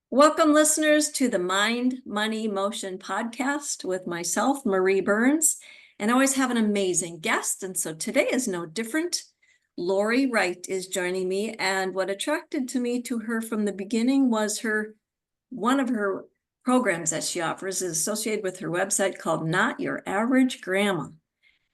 Welcome, listeners, to the Mind, Money, Motion podcast with myself, Marie Burns. And I always have an amazing guest. And so today is no different. Laurie Wright is joining me. And what attracted to me to her from the beginning was one of her programs that she offers is associated with her website called Not Your Average Grandma.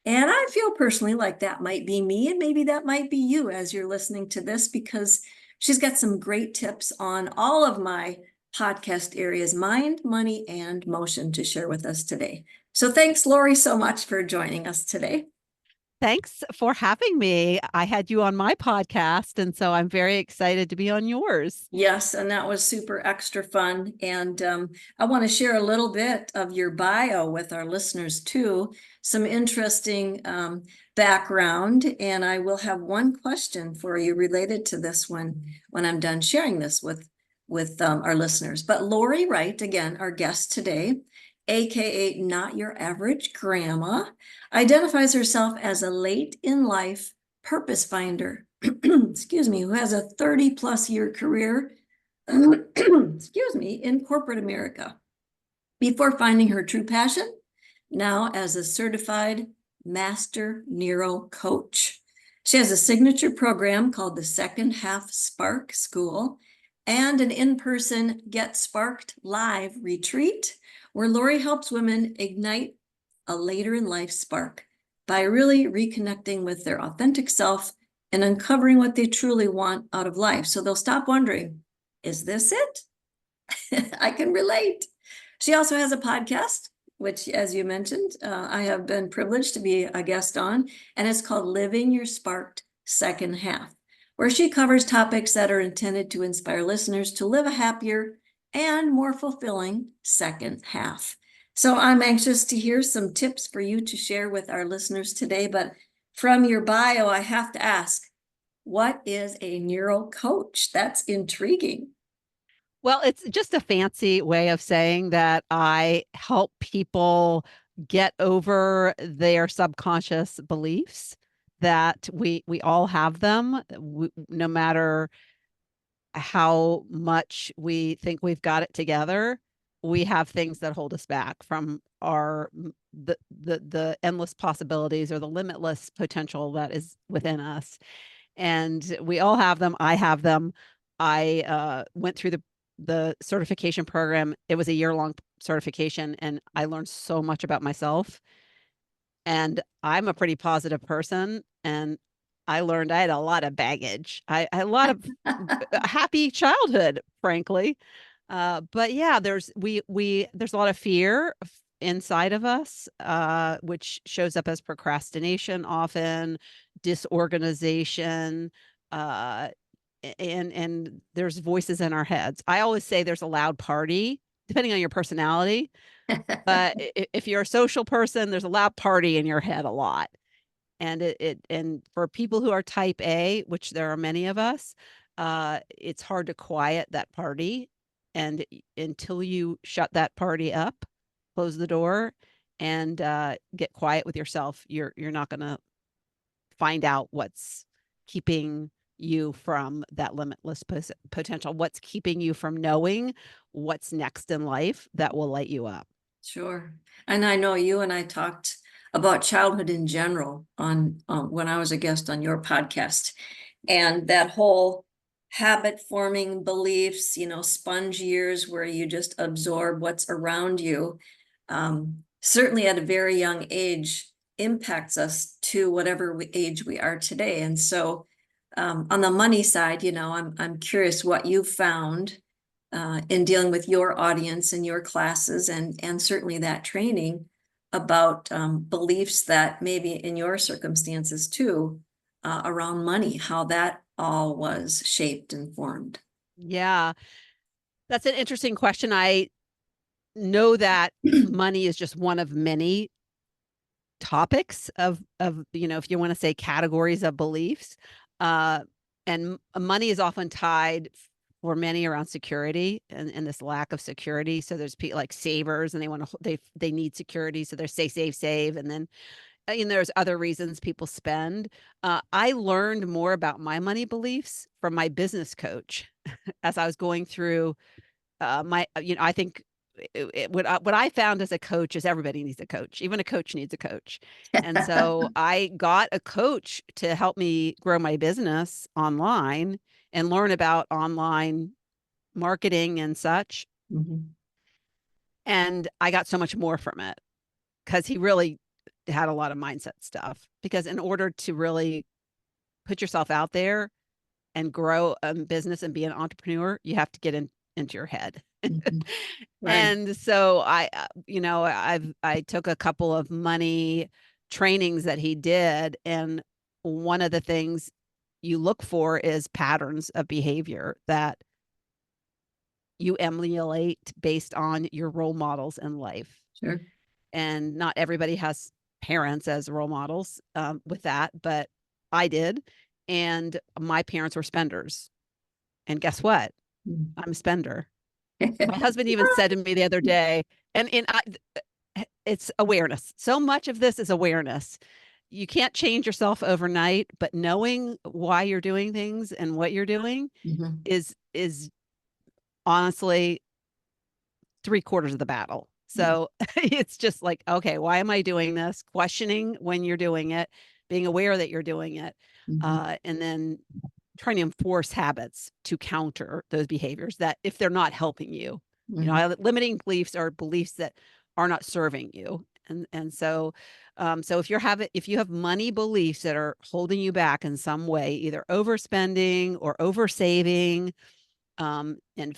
And I feel personally like that might be me, and maybe that might be you as you're listening to this, because she's got some great tips on all of my podcast areas, mind, money, and motion, to share with us today. So thanks, Laurie, so much for joining us today. Thanks for having me. I had you on my podcast, and so I'm very excited to be on yours. Yes, and that was super extra fun. And I want to share a little bit of your bio with our listeners too, some interesting background. And I will have one question for you related to this one when I'm done sharing this with our listeners. But Laurie Wright, again, our guest today, aka Not Your Average Grandma, identifies herself as a late in life purpose finder. Excuse me, who has a 30 plus year career, excuse me, in corporate America before finding her true passion, now as a certified Master Neurocoach. She has a signature program called the Second Half S.P.A.R.K School and an in-person Get Sparked Live retreat where Laurie helps women ignite a later in life spark by really reconnecting with their authentic self and uncovering what they truly want out of life. So they'll stop wondering, is this it? I can relate. She also has a podcast, which, as you mentioned, I have been privileged to be a guest on, and it's called Living Your Sparked Second Half, where she covers topics that are intended to inspire listeners to live a happier and more fulfilling second half. So I'm anxious to hear some tips for you to share with our listeners today. But from your bio, I have to ask, what is a neuro coach? That's intriguing. Well, it's just a fancy way of saying that I help people get over their subconscious beliefs that we all have them, no matter how much we think we've got it together. We have things that hold us back from the endless possibilities or the limitless potential that is within us. And we all have them. I have them. I went through the certification program. It was a year-long certification, and I learned so much about myself. And I'm a pretty positive person, and I learned I had a lot of baggage. I had a lot of happy childhood, frankly. But yeah, there's a lot of fear inside of us, which shows up as procrastination often, disorganization, uh, and there's voices in our heads. I always say there's a loud party, depending on your personality. But if you're a social person, there's a loud party in your head a lot. And for people who are type A, which there are many of us, it's hard to quiet that party. And until you shut that party up, close the door, and get quiet with yourself, you're not going to find out what's keeping you from that limitless potential, what's keeping you from knowing what's next in life that will light you up. Sure. And I know you and I talked about childhood in general on when I was a guest on your podcast, and that whole habit forming beliefs, sponge years where you just absorb what's around you, certainly at a very young age impacts us to whatever age we are today. And so on the money side, I'm curious what you found in dealing with your audience and your classes, and certainly that training about beliefs that maybe in your circumstances too, around money, how that all was shaped and formed. Yeah, that's an interesting question. I know that money is just one of many topics of if you want to say categories of beliefs. Uh, and money is often tied for many around security and this lack of security. So there's people like savers, and they want to they need security, so they're save, and then there's other reasons people spend. I learned more about my money beliefs from my business coach as I was going through I think what I found as a coach is everybody needs a coach. Even a coach needs a coach. And so I got a coach to help me grow my business online and learn about online marketing and such. Mhm. And I got so much more from it because he really had a lot of mindset stuff. Because in order to really put yourself out there and grow a business and be an entrepreneur, you have to get into your head. Mhm. Right. And so I took a couple of money trainings that he did, and one of the things you look for is patterns of behavior that you emulate based on your role models in life. Sure. And not everybody has parents as role models with that, but I did. And my parents were spenders. And guess what? Mm. I'm a spender. My husband even said to me the other day, it's awareness. So much of this is awareness. You can't change yourself overnight, but knowing why you're doing things and what you're doing Mhm. is honestly three-quarters of the battle. Mm. So it's just like, okay, why am I doing this? Questioning when you're doing it, being aware that you're doing it, Mhm. and then trying to enforce habits to counter those behaviors that if they're not helping you, Mhm. limiting beliefs are beliefs that are not serving you. So if you have money beliefs that are holding you back in some way, either overspending or oversaving, and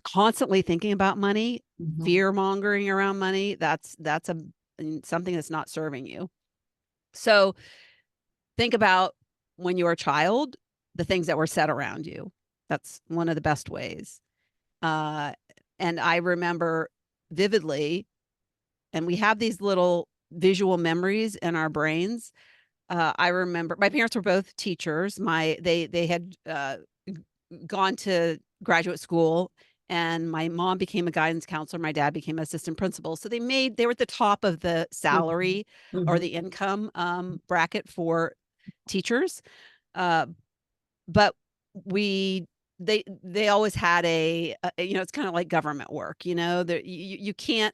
constantly thinking about money, Mhm. fear mongering around money, that's something that's not serving you. So think about when you were a child, the things that were said around you. That's one of the best ways. Uh, and I remember vividly, and we have these little visual memories in our brains. I remember my parents were both teachers. They had gone to graduate school, and my mom became a guidance counselor. My dad became an assistant principal. So they were at the top of the Mhm. salary or Mhm. the income bracket for teachers. Uh, but we they always had it's kind of like government work, that you can't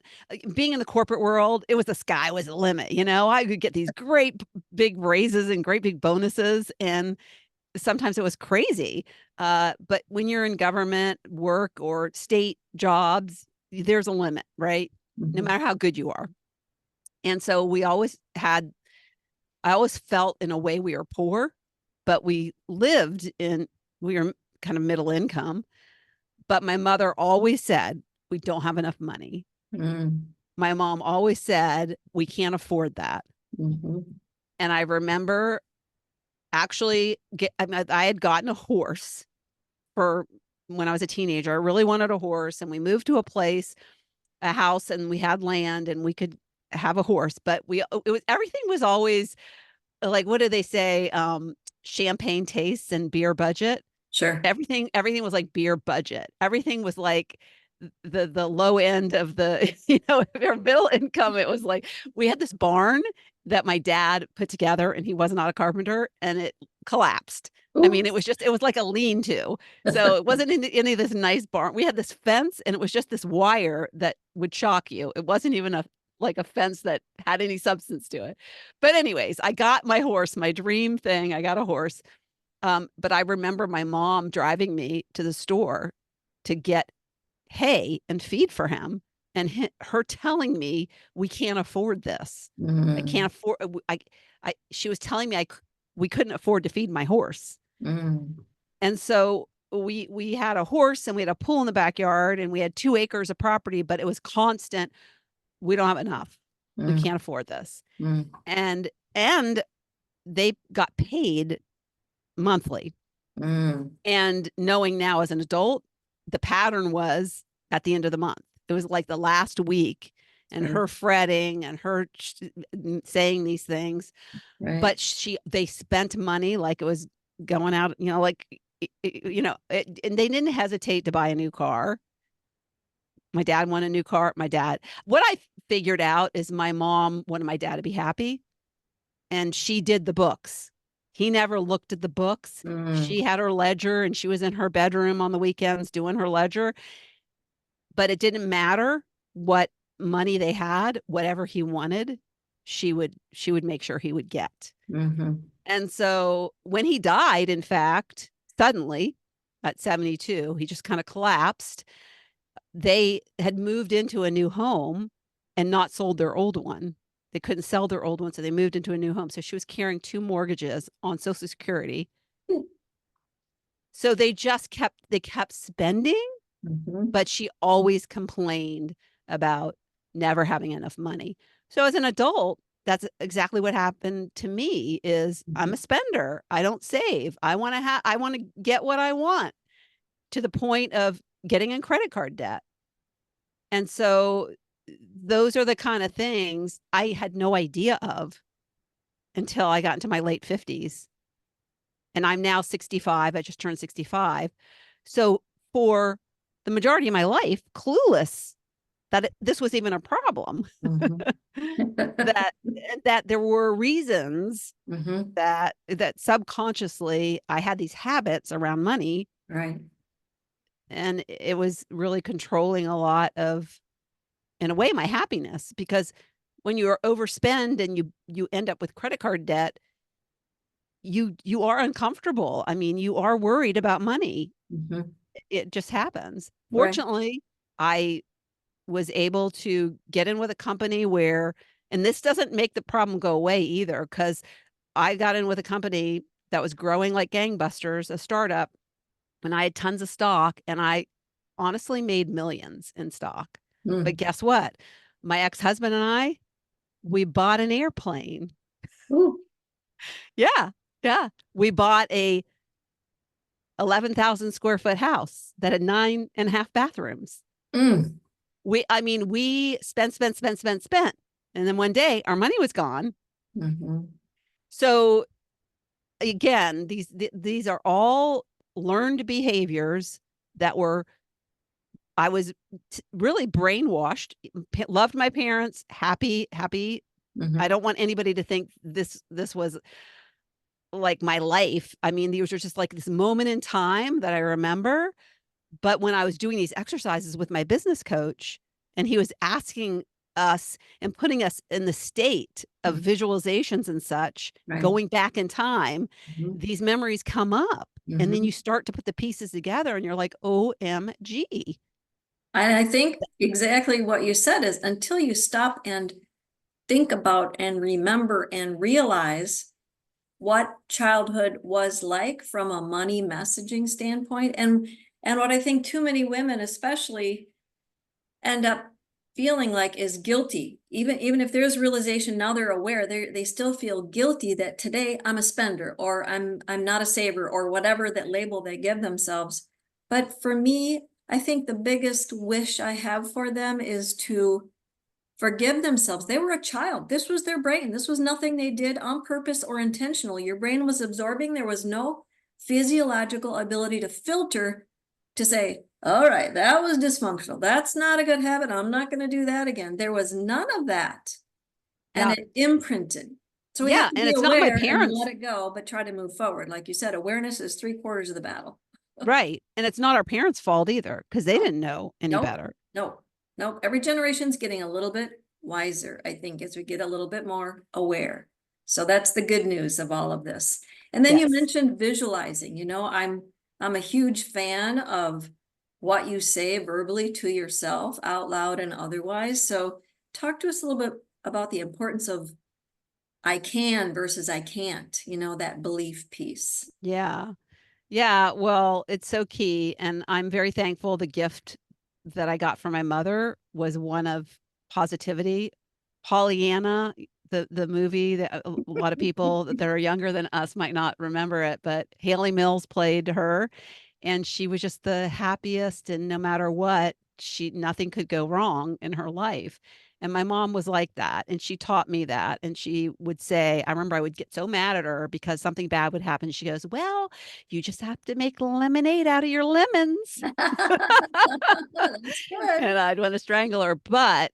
being in the corporate world, it was the sky was the limit. I could get these great big raises and great big bonuses, and sometimes it was crazy. But when you're in government work or state jobs, there's a limit, right? No Mhm. matter how good you are. And so I always felt in a way we were poor, but we were kind of middle income. But my mother always said, we don't have enough money. Mm. My mom always said, we can't afford that. Mhm. And I remember I had gotten a horse for when I was a teenager. I really wanted a horse, and we moved to a house, and we had land, and we could have a horse. But everything was always like, what do they say? Champagne tastes and beer budget. Sure. Everything was like beer budget. Everything was like the low end of the if you're middle income. It was like we had this barn that my dad put together, and he was not a carpenter, and it collapsed. I mean, Oops. it was like a lean-to. So it wasn't any of this nice barn. We had this fence, and it was just this wire that would shock you. It wasn't even a fence that had any substance to it. But anyways, I got my horse, my dream thing. I got a horse. But I remember my mom driving me to the store to get hay and feed for him, and her telling me, we can't afford this. I can't Mm. afford. She was telling me we couldn't afford to feed my horse, Mm. and so we had a horse, and we had a pool in the backyard, and we had 2 acres of property, but it was constant. We don't have enough. We Mm. can't afford this, Mm. and they got paid monthly. Mm. And knowing now as an adult, the pattern was at the end of the month. It was like the last week, and Sure. her fretting and her saying these things. Right. But they spent money like it was going out, like, and they didn't hesitate to buy a new car. My dad wanted a new car. What I figured out is my mom wanted my dad to be happy, and she did the books. He never looked at the books. Mm. She had her ledger, and she was in her bedroom on the weekends doing her ledger. but it didn't matter what money they had, whatever he wanted, she would make sure he would get. Mhm. And so when he died, in fact, suddenly at 72, he just kind of collapsed. They had moved into a new home and not sold their old one. They couldn't sell their old one, so they moved into a new home. So she was carrying two mortgages on Social Security. So they kept spending, Mhm. but she always complained about never having enough money. So as an adult, that's exactly what happened to me is I'm Mhm. a spender. I don't save. I want to get what I want to the point of getting in credit card debt. And so those are the kind of things I had no idea of until I got into my late 50s. And I'm now 65. I just turned 65. So for the majority of my life, clueless that this was even a problem, Mhm. that that there were reasons Mhm. that subconsciously I had these habits around money, Right. and it was really controlling a lot of, in a way, my happiness, because when you are overspend and you end up with credit card debt, you are uncomfortable. I mean, you are worried about money. Mhm. It just happens. Right. Fortunately, I was able to get in with a company where, and this doesn't make the problem go away either, because I got in with a company that was growing like gangbusters, a startup, and I had tons of stock, and I honestly made millions in stock. But Mm. guess what? My ex-husband and we bought an airplane. Ooh. Yeah. Yeah. We bought a 11,000 square foot house that had 9.5 bathrooms. Mm. We spent, spent, spent, spent, spent. And then one day our money was gone. Mhm. So again, these are all learned behaviors that were, I was really brainwashed, loved my parents, happy. I Mhm. don't want anybody to think this was like my life. I mean, these were just like this moment in time that I remember. But when I was doing these exercises with my business coach, and he was asking us and putting us in the state of Mhm. visualizations and such, Right. going back in time, Mhm. these memories come up. And then Mhm. you start to put the pieces together and you're like, OMG. And I think exactly what you said is until you stop and think about and remember and realize what childhood was like from a money messaging standpoint, and what I think too many women especially end up feeling like is guilty. Even if there's realization, now they're aware, they still feel guilty that today I'm a spender, or I'm not a saver, or whatever that label they give themselves. But for me, I think the biggest wish I have for them is to forgive themselves. They were a child. This was their brain. This was nothing they did on purpose or intentional. Your brain was absorbing. There was no physiological ability to filter to say, all right, that was dysfunctional. That's not a good habit. I'm not going to do that again. There was none of that. And Yeah. it imprinted. So we have Yeah. to And be it's not my aware and then parents. let it go, but try to move forward. Like you said, awareness is 3/4 of the battle. Right. And it's not our parents' fault either, because they No, didn't know any nope, better. nope, nope. Every generation's getting a little bit wiser, I think, as we get a little bit more aware. So that's the good news of all of this. And then you Yes. mentioned visualizing. I'm a huge fan of what you say verbally to yourself, out loud and otherwise. So talk to us a little bit about the importance of I can versus I can't, that belief piece. Yeah. Yeah, well, it's so key, and I'm very thankful the gift that I got from my mother was one of positivity. Pollyanna, the movie that a lot of people that are younger than us might not remember it, but Haley Mills played her, and she was just the happiest, and no matter what, nothing could go wrong in her life. And my mom was like that, and she taught me that. And she would say, I remember I would get so mad at her because something bad would happen. She goes, "Well, you just have to make lemonade out of your lemons." That's good. And I'd want to strangle her. But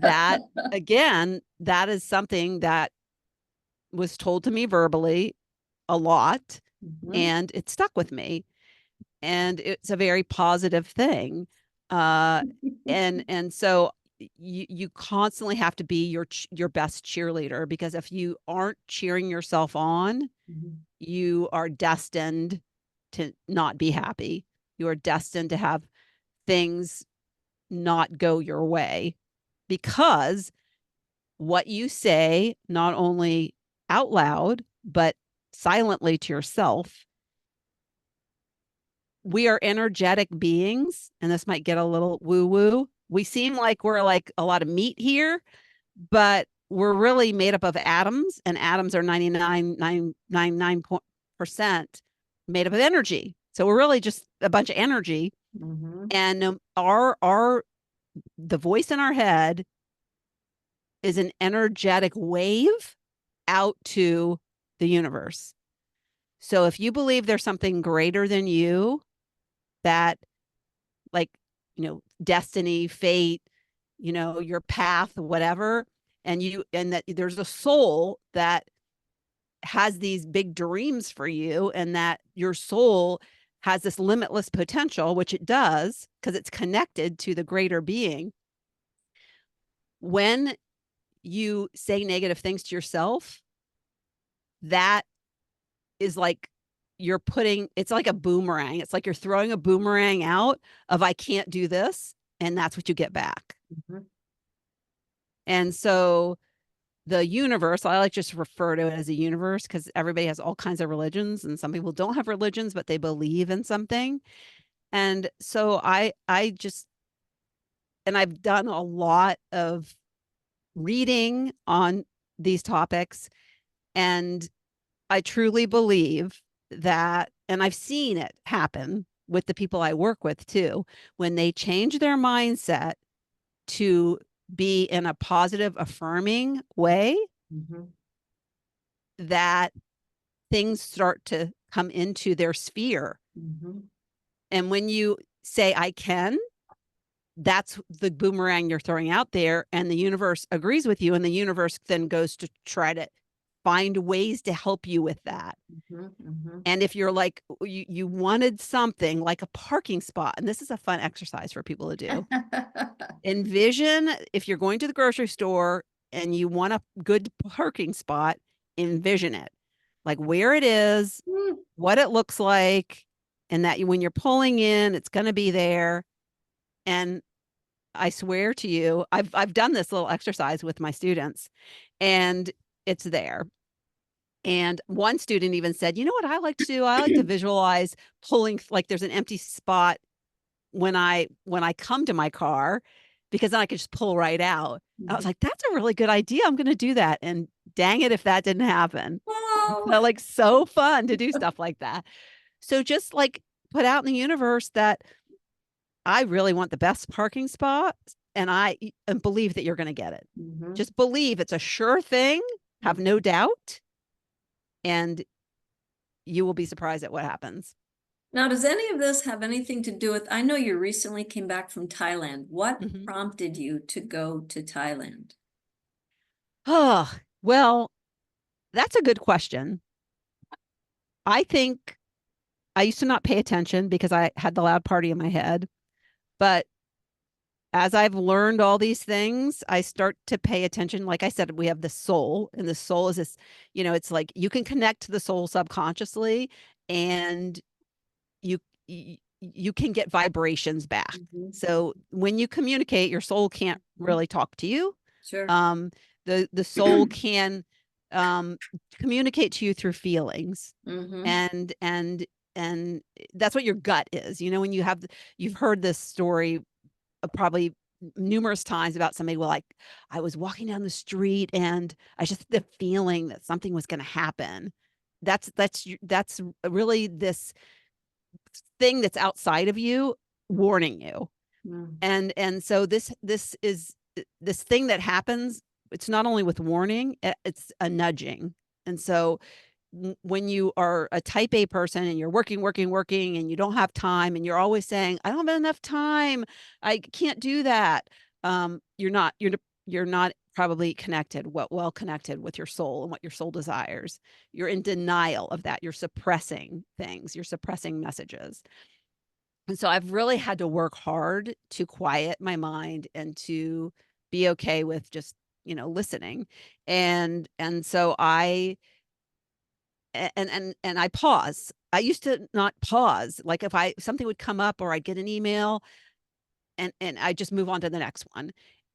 that, again, that is something that was told to me verbally a lot, Mhm. and it stuck with me. And it's a very positive thing. Uh, and so you constantly have to be your best cheerleader, because if you aren't cheering yourself on, Mhm. you are destined to not be happy. You are destined to have things not go your way, because what you say, not only out loud, but silently to yourself, we are energetic beings, and this might get a little woo woo. We seem like we're like a lot of meat here, but we're really made up of atoms, and atoms are 99.999% made up of energy. So we're really just a bunch of energy. Mhm. And our the voice in our head is an energetic wave out to the universe. So if you believe there's something greater than you, that, like, destiny, fate, your path, whatever, and that there's a soul that has these big dreams for you, and that your soul has this limitless potential, which it does because it's connected to the greater being. When you say negative things to yourself, that is like it's like a boomerang. It's like you're throwing a boomerang out of, I can't do this. And that's what you get back. Mhm. And so the universe, I like just refer to it as a universe, because everybody has all kinds of religions, and some people don't have religions, but they believe in something. And so and I've done a lot of reading on these topics, and I truly believe that, and I've seen it happen with the people I work with too, when they change their mindset to be in a positive, affirming way, Mhm. that things start to come into their sphere. Mhm. And when you say, I can, that's the boomerang you're throwing out there, and the universe agrees with you, and the universe then goes to try to find ways to help you with that. Mhm. Mhm. And if you're like, you wanted something like a parking spot, and this is a fun exercise for people to do. Envision, if you're going to the grocery store and you want a good parking spot, envision it, like where it is, Mm. what it looks like, and that when you're pulling in, it's going to be there. And I swear to you, I've done this little exercise with my students, and it's there. And one student even said, "You know what I like to do? I like to visualize pulling, like there's an empty spot when I come to my car, because then I could just pull right out." I was Mhm. like, "That's a really good idea. I'm gonna do that." And dang it if that didn't happen. Oh. So, like, so fun to do stuff like that. So just, like, put out in the universe that I really want the best parking spot, and and believe that you're gonna get it. Mhm. Just believe it's a sure thing, have no doubt, and you will be surprised at what happens. Now, does any of this have anything to do with, I know you recently came back from Thailand. What Mhm. prompted you to go to Thailand? Oh, well, that's a good question. I think I used to not pay attention because I had the loud party in my head. But as I've learned all these things, I start to pay attention. Like I said, we have the soul, and the soul is this, it's like you can connect to the soul subconsciously, and you you can get vibrations back. Mhm. So when you communicate, your soul can't Mhm. really talk to you. Sure. Um, the soul can um, communicate to you through feelings, Mhm. and that's what your gut is. When you've heard this story probably numerous times about somebody, well, like, I was walking down the street and I just had the feeling that something was going to happen. That's really this thing that's outside of you warning you. Mm. And so this is this thing that happens. It's not only with warning, it's a nudging. And so when you are a type A person and you're working, working, working, and you don't have time, and you're always saying, I don't have enough time, I can't do that. You're not probably connected, well connected with your soul and what your soul desires. You're in denial of that. You're suppressing things. You're suppressing messages. And so I've really had to work hard to quiet my mind and to be okay with just, listening. And so and I pause. I used to not pause. Like if something would come up or I'd get an email and I just move on to the next one.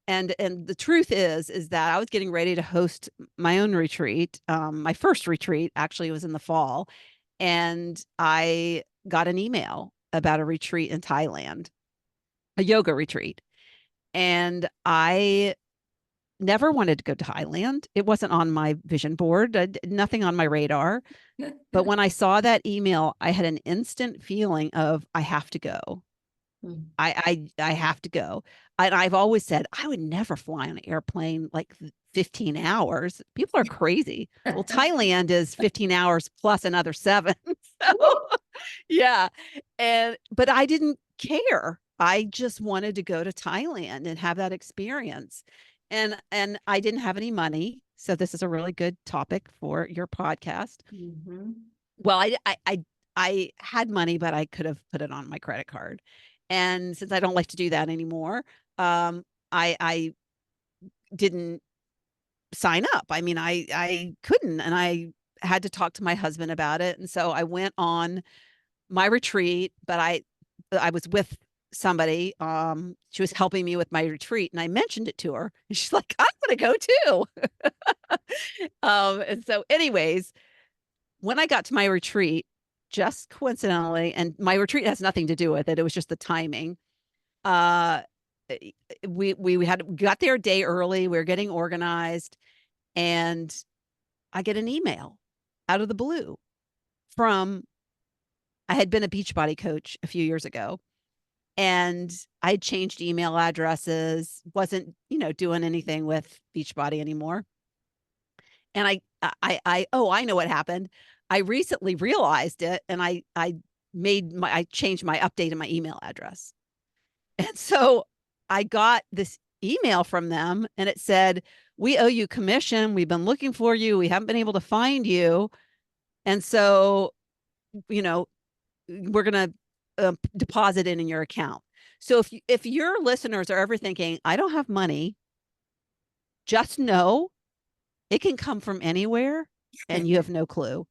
And the truth is that I was getting ready to host my own retreat. My first retreat actually was in the fall, and I got an email about a retreat in Thailand, a yoga retreat. And I never wanted to go to Thailand. It wasn't on my vision board, nothing on my radar. But when I saw that email, I had an instant feeling of I have to go. Mm. I have to go. And I've always said I would never fly on an airplane like 15 hours. People are crazy. Well, Thailand is 15 hours plus another 7. So yeah. But I didn't care. I just wanted to go to Thailand and have that experience. And I didn't have any money. So this is a really good topic for your podcast. Mhm. Well, I had money, but I could have put it on my credit card. And since I don't like to do that anymore, I didn't sign up. I mean, I couldn't, and I had to talk to my husband about it. And so I went on my retreat, but I was with somebody. She was helping me with my retreat, and I mentioned it to her, and she's like, "I'm going to go too." And so, anyways, when I got to my retreat, just coincidentally, and my retreat has nothing to do with it. It was just the timing. Uh, we got there a day early. We were getting organized, and I get an email out of the blue from I had been a Beachbody coach a few years ago, and I had changed email addresses, wasn't, doing anything with Beachbody anymore. And I know what happened. I recently realized it, and I changed my update in my email address. And so I got this email from them, and it said, "We owe you commission. We've been looking for you. We haven't been able to find you. And so, you know, we're going to deposit it in your account." So if your listeners are ever thinking, "I don't have money," just know it can come from anywhere and you have no clue.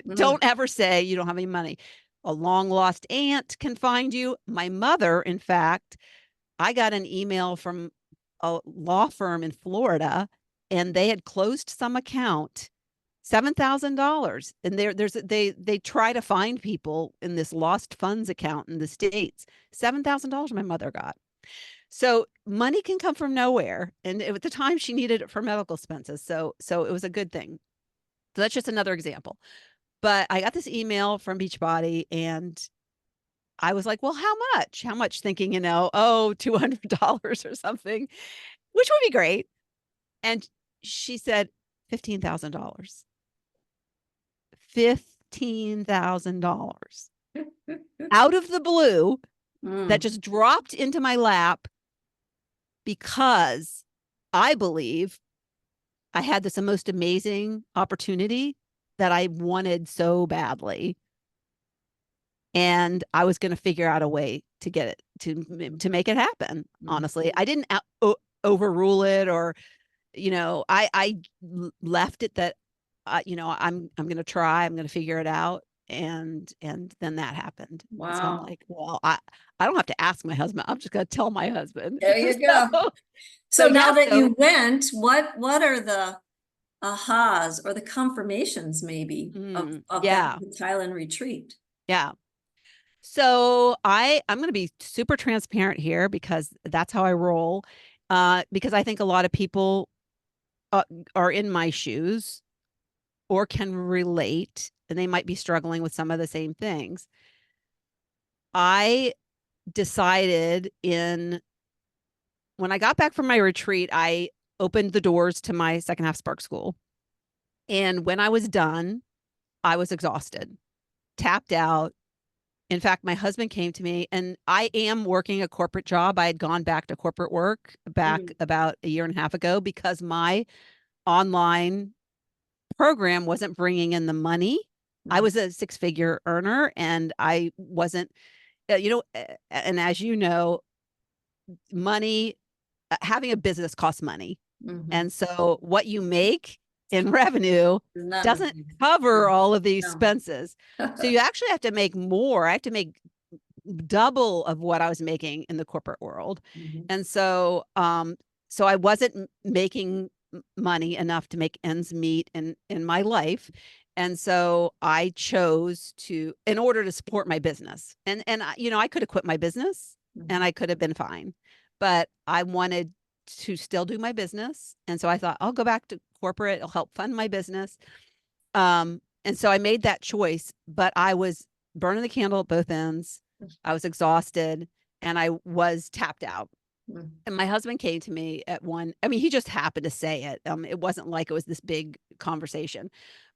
Mm. Don't ever say you don't have any money. A long lost aunt can find you. My mother, in fact, I got an email from a law firm in Florida, and they had closed some account, $7,000, and they try to find people in this lost funds account in the States. $7,000 my mother got. So money can come from nowhere, and at the time she needed it for medical expenses. So it was a good thing. So that's just another example. But I got this email from Beachbody, and I was like, "Well, how much? How much?" Thinking, oh, $200 or something, which would be great. And she said $15,000. $15,000 out of the blue that Mm. just dropped into my lap because I believe I had this most amazing opportunity that I wanted so badly. And I was going to figure out a way to get it to make it happen. Honestly, I didn't overrule it, or I left it that I'm going to try. I'm going to figure it out. And then that happened. And so I'm Wow. like, well, I don't have to ask my husband. I'm just going to tell my husband. There you go. So So now yeah, that so you went, what are the ahas or the confirmations maybe of that yeah, Thailand retreat? yeah. So I'm going to be super transparent here because that's how I roll. Because I think a lot of people uh, are in my shoes or can relate, and they might be struggling with some of the same things. I decided when I got back from my retreat, I opened the doors to my second half Spark school. And when I was done, I was exhausted, tapped out. In fact, my husband came to me, and I am working a corporate job. I had gone back to corporate work back Mm. about a year and a half ago because my online program wasn't bringing in the money. I Mm. was a 6-figure earner, and I wasn't and as you know, money, having a business costs money. And so what you make in revenue doesn't cover all of the expenses. So you actually have to make more. I have to make double of what I was making in the corporate world. And so so I wasn't making money enough to make ends meet in my life. And so I chose to, in order to support my business. And I could have quit my business and I could have been fine. But I wanted to still do my business. And so I thought I'll go back to corporate, it'll help fund my business. And so I made that choice, but I was burning the candle at both ends. I was exhausted and I was tapped out. And my husband came to me at one, I mean, he just happened to say it. It wasn't like it was this big conversation,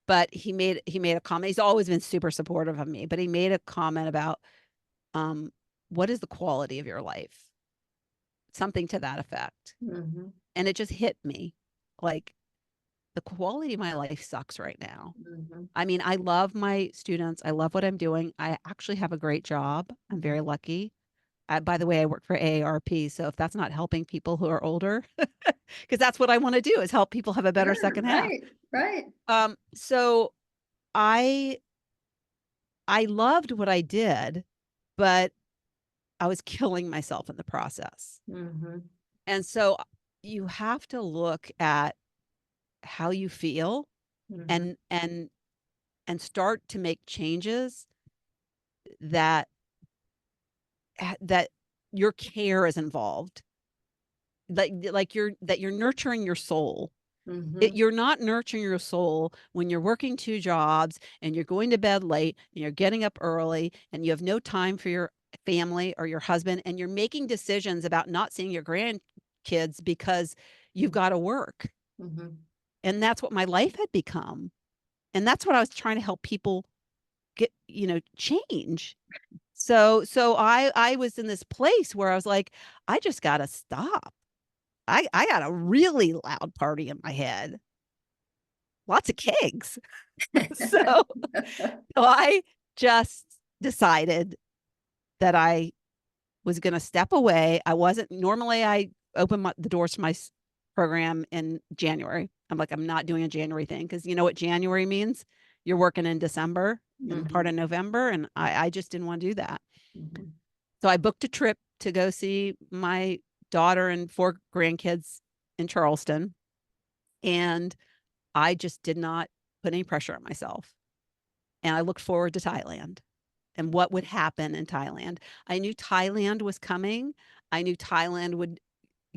but he made a comment. He's always been super supportive of me, but he made a comment about, what is the quality of your life? Something to that effect. And it just hit me like, the quality of my life sucks right now. I mean, I love my students. I love what I'm doing. I actually have a great job. I'm very lucky. By the way, I work for AARP. So if that's not helping people who are older, because that's what I want to do, is help people have a better second half. Right. So I loved what I did, but I was killing myself in the process. And so you have to look at how you feel and start to make changes that your care is involved, like you're nurturing your soul. You're not nurturing your soul when you're working 2 jobs and you're going to bed late and you're getting up early and you have no time for your family or your husband, and you're making decisions about not seeing your grandkids because you've got to work. And that's what my life had become. And that's what I was trying to help people get, change. So I was in this place where I was like, I just got to stop. I got a really loud party in my head. Lots of kegs. So I just decided that I was going to step away. I wasn't, normally I open the doors to my program in January. I'm like, I'm not doing a January thing, because you know what January means? You're working in December and part of November. And I just didn't want to do that. So I booked a trip to go see my daughter and 4 grandkids in Charleston. And I just did not put any pressure on myself. And I looked forward to Thailand and what would happen in Thailand. I knew Thailand was coming. I knew Thailand would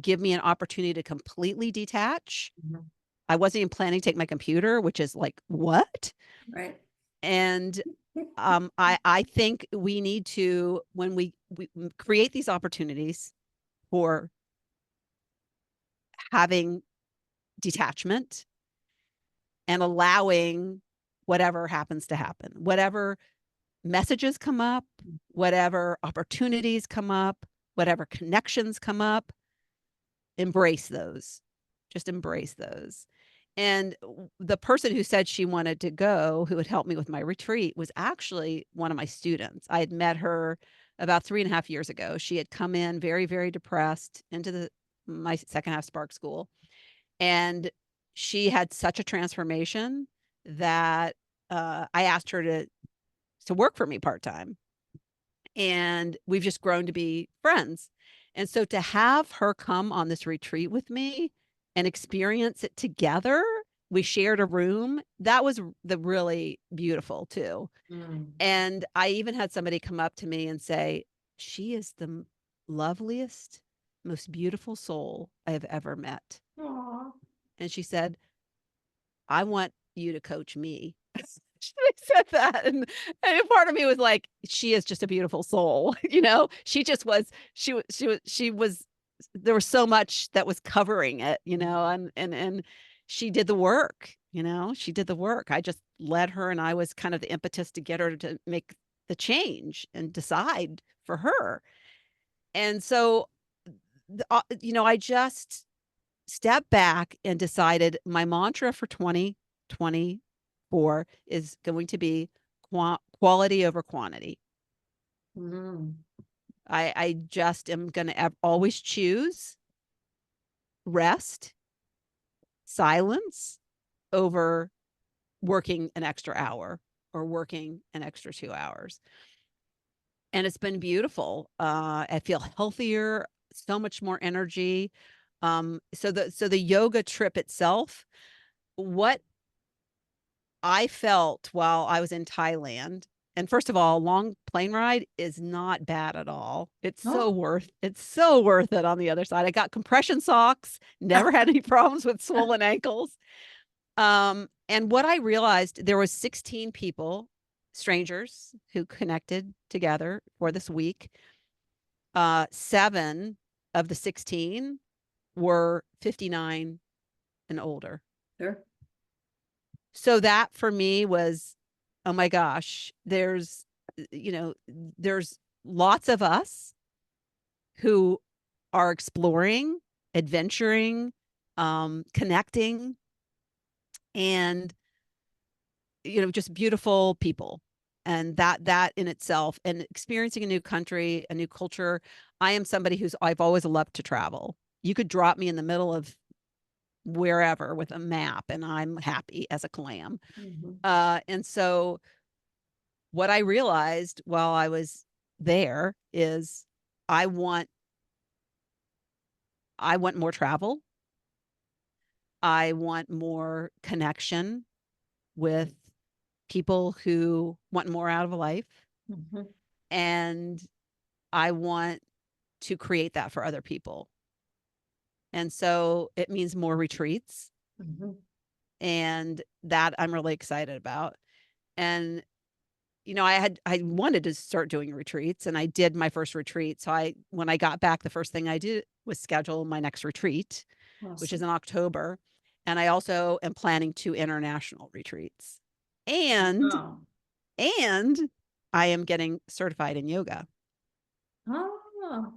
give me an opportunity to completely detach. I wasn't even planning to take my computer, which is like, what? Right. And I think we need to, when we create these opportunities for having detachment and allowing whatever happens to happen, whatever messages come up, whatever opportunities come up, whatever connections come up, embrace those. Just embrace those. And the person who said she wanted to go, who would help me with my retreat, was actually one of my students. I had met her about 3.5 years ago. She had come in very, very depressed into my Second Half S.P.A.R.K school. And she had such a transformation that I asked her to work for me part-time. And we've just grown to be friends. And so to have her come on this retreat with me and experience it together, we shared a room. That was really beautiful too. And I even had somebody come up to me and say, she is the loveliest, most beautiful soul I have ever met. Aww. And she said, I want you to coach me. She said that. And part of me was like, she is just a beautiful soul. She just was, she was, there was so much that was covering it, and she did the work, she did the work. I just led her, and I was kind of the impetus to get her to make the change and decide for her. And so, I just stepped back and decided my mantra for 2024 is going to be quality over quantity. I just am going to always choose rest, silence over working an extra hour or working an extra 2 hours. And it's been beautiful. I feel healthier, so much more energy. So the yoga trip itself, what I felt while I was in Thailand, and first of all, long plane ride is not bad at all. Oh, It's so worth it on the other side. I got compression socks, never had any problems with swollen ankles. And what I realized, there was 16 people, strangers, who connected together for this week. 7 of the 16 were 59 and older. sure. So that for me was, oh my gosh, there's lots of us who are exploring, adventuring, connecting, and just beautiful people. And that in itself, and experiencing a new country, a new culture. I am somebody I've always loved to travel. You could drop me in the middle of wherever with a map and I'm happy as a clam. Mhm. And so what I realized while I was there is I want more travel. I want more connection with people who want more out of life. Mhm. And I want to create that for other people. And so it means more retreats. Mhm. And that I'm really excited about. And I wanted to start doing retreats, and I did my first retreat. So when I got back, the first thing I did was schedule my next retreat, which is Awesome. in October. And I also am planning 2 international retreats. And Oh. and I am getting certified in yoga. Oh.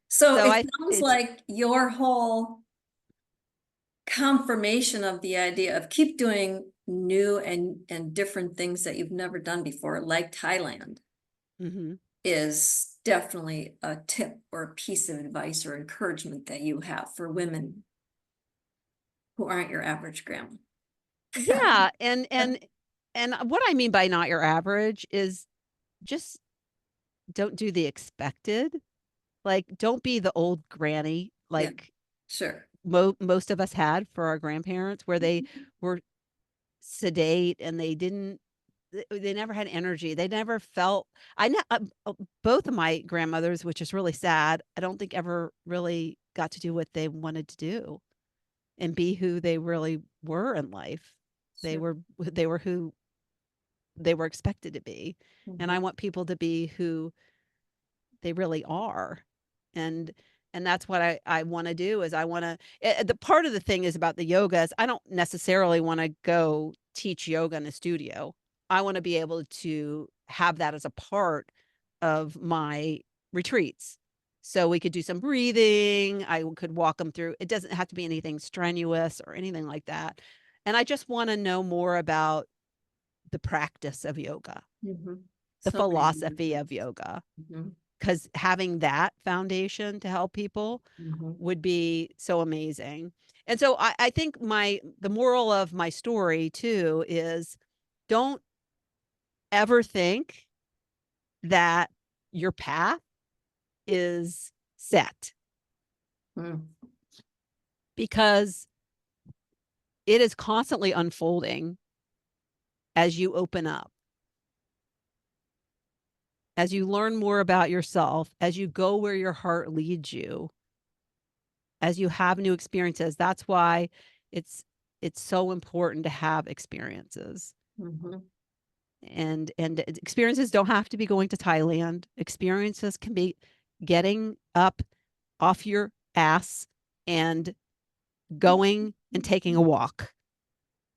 So So it I sounds it's like your whole confirmation of the idea of keep doing new and different things that you've never done before, like Thailand, mhm. is definitely a tip or a piece of advice or encouragement that you have for women who aren't your average grandma. Yeah, and what I mean by not your average is just don't do the expected. Like, don't be the old granny Yeah, like sure. most of us had for our grandparents, where they were sedate and they never had energy. They never felt. I know both of my grandmothers, which is really sad. I don't think ever really got to do what they wanted to do and be who they really were in life. They Sure. were who they were expected to be. And Mhm. I want people to be who they really are. And that's what I want to do. Is I want to, the part of the thing is about the yoga is I don't necessarily want to go teach yoga in a studio. I want to be able to have that as a part of my retreats. So we could do some breathing. I could walk them through. It doesn't have to be anything strenuous or anything like that. And I just want to know more about the practice of yoga, Mhm. the So many philosophy benefits. of yoga, Mhm. because having that foundation to help people Mhm. would be so amazing. And so I think the moral of my story too is, don't ever think that your path is set, Mm. because it is constantly unfolding as you open up, as you learn more about yourself, as you go where your heart leads you, as you have new experiences. That's why it's it's so important to have experiences. Mhm. And experiences don't have to be going to Thailand. Experiences can be getting up off your ass and going and taking a walk.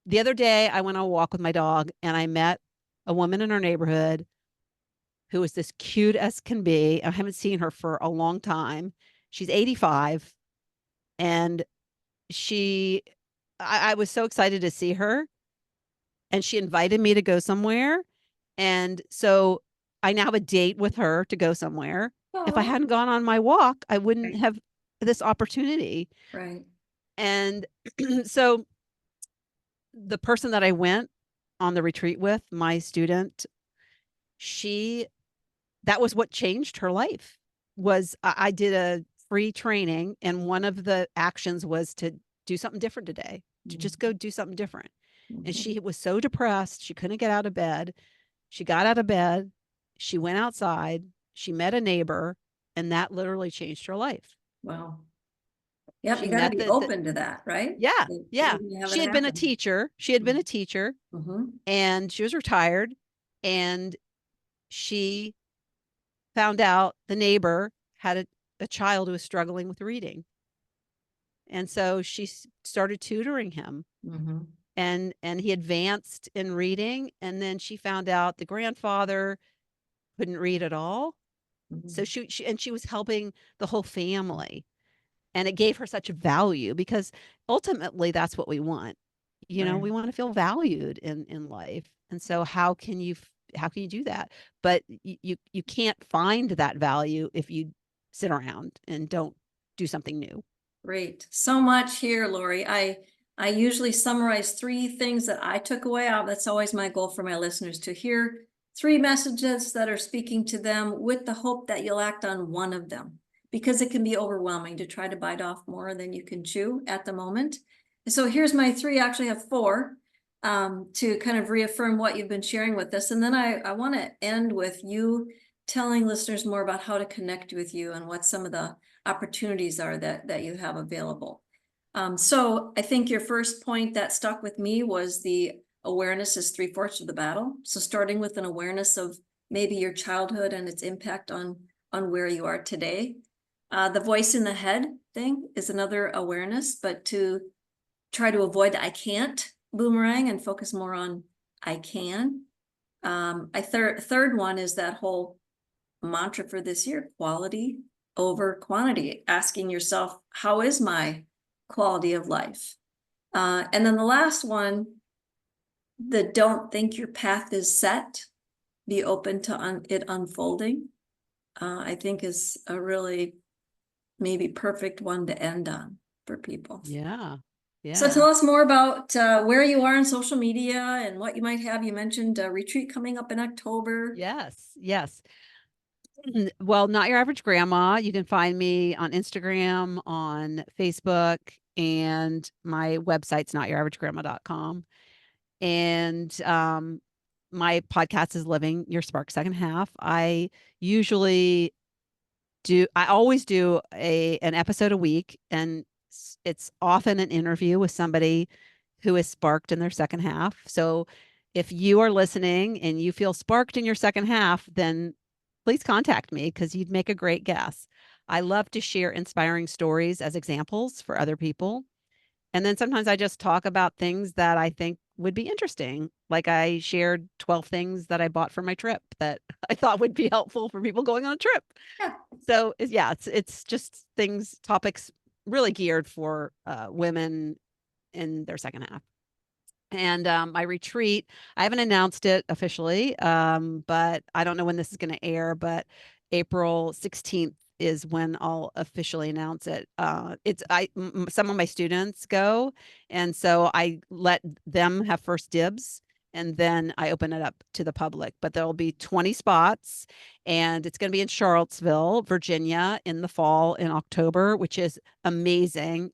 The other day I went on a walk with my dog and I met a woman in our neighborhood who is this cute as can be. I haven't seen her for a long time. She's 85, and she I was so excited to see her, and she invited me to go somewhere. And so I now have a date with her to go somewhere. If I Oh, hadn't gone on my walk, I wouldn't right, have this opportunity. right. And so the person that I went on the retreat with, my student, she that was what changed her life. Was I did a free training, and one of the actions was to do something different today, to just go do something different. And Mhm. she was so depressed, she couldn't get out of bed. She got out of bed, she went outside, she met a neighbor, and that literally changed her life. Wow. Yep, She you got to met be the open to that, right? yeah, yeah. Maybe you have it She had been a happen. teacher. She had been a teacher, Mm-hmm. and she was retired, and she found out the neighbor had a child who was struggling with reading. And so she started tutoring him, Mm-hmm. and he advanced in reading, and then she found out the grandfather couldn't read at all. Mm-hmm. So she was helping the whole family, and it gave her such a value, because ultimately that's what we want. Right, We want to feel valued in life. And so how can you do that? But you can't find that value if you sit around and don't do something new. great. So much here, Lori. I usually summarize three things that I took away out. That's always my goal for my listeners, to hear three messages that are speaking to them, with the hope that you'll act on one of them, because it can be overwhelming to try to bite off more than you can chew at the moment. And so here's my three. I actually have four, to kind of reaffirm what you've been sharing with us. And then I want to end with you telling listeners more about how to connect with you and what some of the opportunities are that you have available. So I think your first point that stuck with me was the awareness is three-fourths of the battle. So starting with an awareness of maybe your childhood and its impact on where you are today. The voice in the head thing is another awareness, but to try to avoid the I can't boomerang and focus more on I can. Third one is that whole mantra for this year: quality over quantity. Asking yourself, how is my quality of life? And then the last one, the don't think your path is set, be open to it unfolding, I think is a really maybe perfect one to end on for people. Yeah. So Yeah. tell us more about where you are on social media and what you might have. You mentioned a retreat coming up in October. Yes. Yes. Well, Not Your Average Grandma. You can find me on Instagram, on Facebook, and my website's notyouraveragegrandma.com. And my podcast is Living Your Spark Second Half. Usually I always do an episode a week, and it's often an interview with somebody who is sparked in their second half. So if you are listening and you feel sparked in your second half, then please contact me, because you'd make a great guest. I love to share inspiring stories as examples for other people. And then sometimes I just talk about things that I think would be interesting. Like I shared 12 things that I bought for my trip that I thought would be helpful for people going on a trip. Yeah. So yeah, it's just topics really geared for women in their second half. And my retreat, I haven't announced it officially, but I don't know when this is going to air, but April 16th is when I'll officially announce it. Some of my students go, and so I let them have first dibs, and then I open it up to the public. But there'll be 20 spots, and it's going to be in Charlottesville, Virginia, in the fall, in October, which is amazing.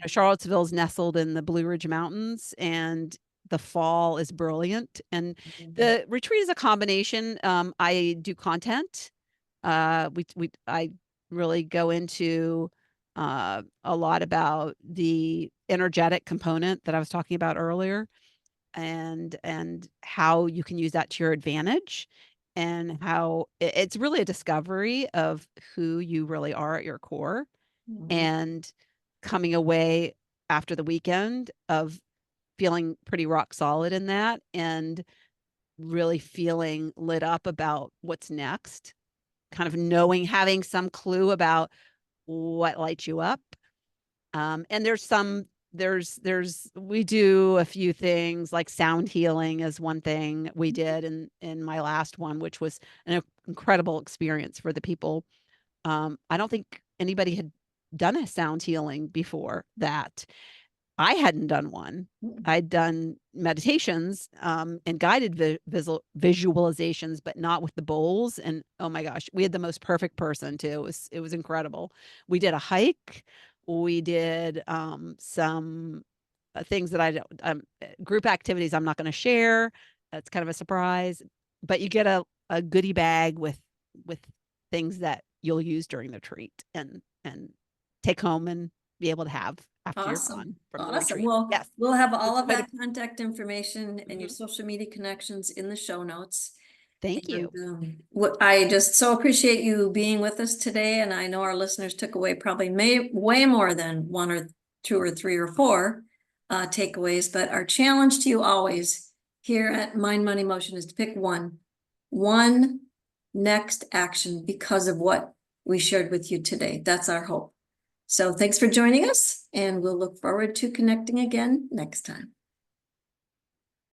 Charlottesville's nestled in the Blue Ridge Mountains, and the fall is brilliant. And the retreat is a combination. I do content. I really go into a lot about the energetic component that I was talking about earlier, and how you can use that to your advantage, and how it's really a discovery of who you really are at your core, Mhm. and coming away after the weekend of feeling pretty rock solid in that, and really feeling lit up about what's next, kind of knowing, having some clue about what lights you up. And there's some we do a few things, like sound healing is one thing we did in my last one, which was an incredible experience for the people. I don't think anybody had done a sound healing before that. I hadn't done one. I'd done meditations and guided visualizations, but not with the bowls. And oh my gosh, we had the most perfect person too. It was incredible. We did a hike. We did some things that I don't group activities I'm not going to share. That's kind of a surprise, but you get a goodie bag with things that you'll use during the retreat and take home and be able to have after you're Awesome. gone from the Awesome. retreat. Well, Yes. we'll have all It's of quite a that contact information and your Mhm. social media connections in the show notes. Thank And you. what I just so appreciate you being with us today. And I know our listeners took away probably way more than one or two or three or four takeaways. But our challenge to you always here at Mind Money Motion is to pick one next action because of what we shared with you today. That's our hope. So thanks for joining us, and we'll look forward to connecting again next time.